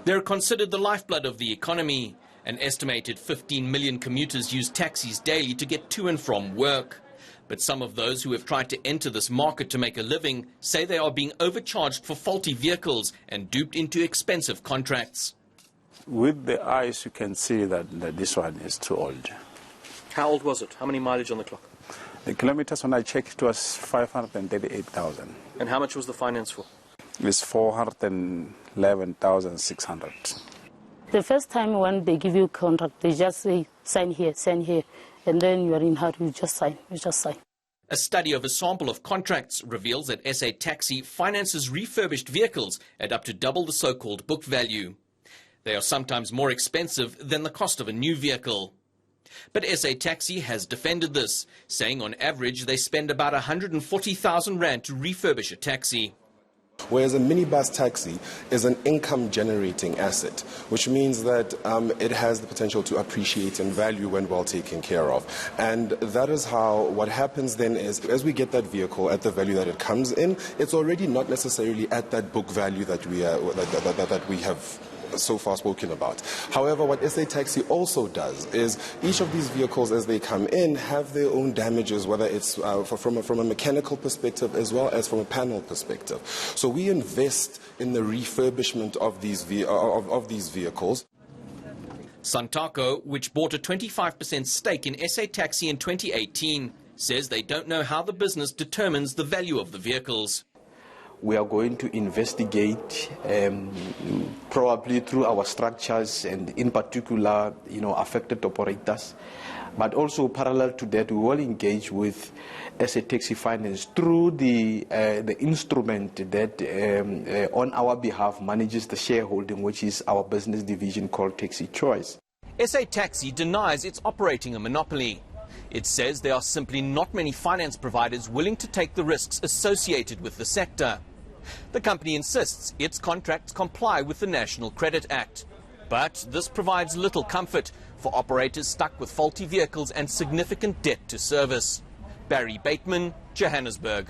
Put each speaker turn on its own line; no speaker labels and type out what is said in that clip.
They're considered the lifeblood of the economy. An estimated 15 million commuters use taxis daily to get to and from work. But some of those who have tried to enter this market to make a living say they are being overcharged for faulty vehicles and duped into expensive contracts.
With the eyes, you can see that this one is too old.
How old was it? How many mileage on the clock?
The kilometers, when I checked, it was 538,000.
And how much was the finance for?
It's 411,600.
The first time when they give you a contract, they just say, sign here, and then you are in hurry, you just sign.
A study of a sample of contracts reveals that SA Taxi finances refurbished vehicles at up to double the so-called book value. They are sometimes more expensive than the cost of a new vehicle. But SA Taxi has defended this, saying on average they spend about 140,000 rand to refurbish a taxi.
Whereas a minibus taxi is an income-generating asset, which means that it has the potential to appreciate in value when well taken care of. And that is how what happens then is, as we get that vehicle at the value that it comes in, it's already not necessarily at that book value that we have so far spoken about. However, what SA Taxi also does is each of these vehicles as they come in have their own damages, whether it's from a mechanical perspective as well as from a panel perspective. So we invest in the refurbishment of these vehicles.
Santaco, which bought a 25% stake in SA Taxi in 2018, says they don't know how the business determines the value of the vehicles.
We are going to investigate, probably through our structures and in particular, affected operators. But also parallel to that, we will engage with SA Taxi Finance through the instrument that on our behalf manages the shareholding, which is our business division called Taxi Choice.
SA Taxi denies it's operating a monopoly. It says there are simply not many finance providers willing to take the risks associated with the sector. The company insists its contracts comply with the National Credit Act. But this provides little comfort for operators stuck with faulty vehicles and significant debt to service. Barry Bateman, Johannesburg.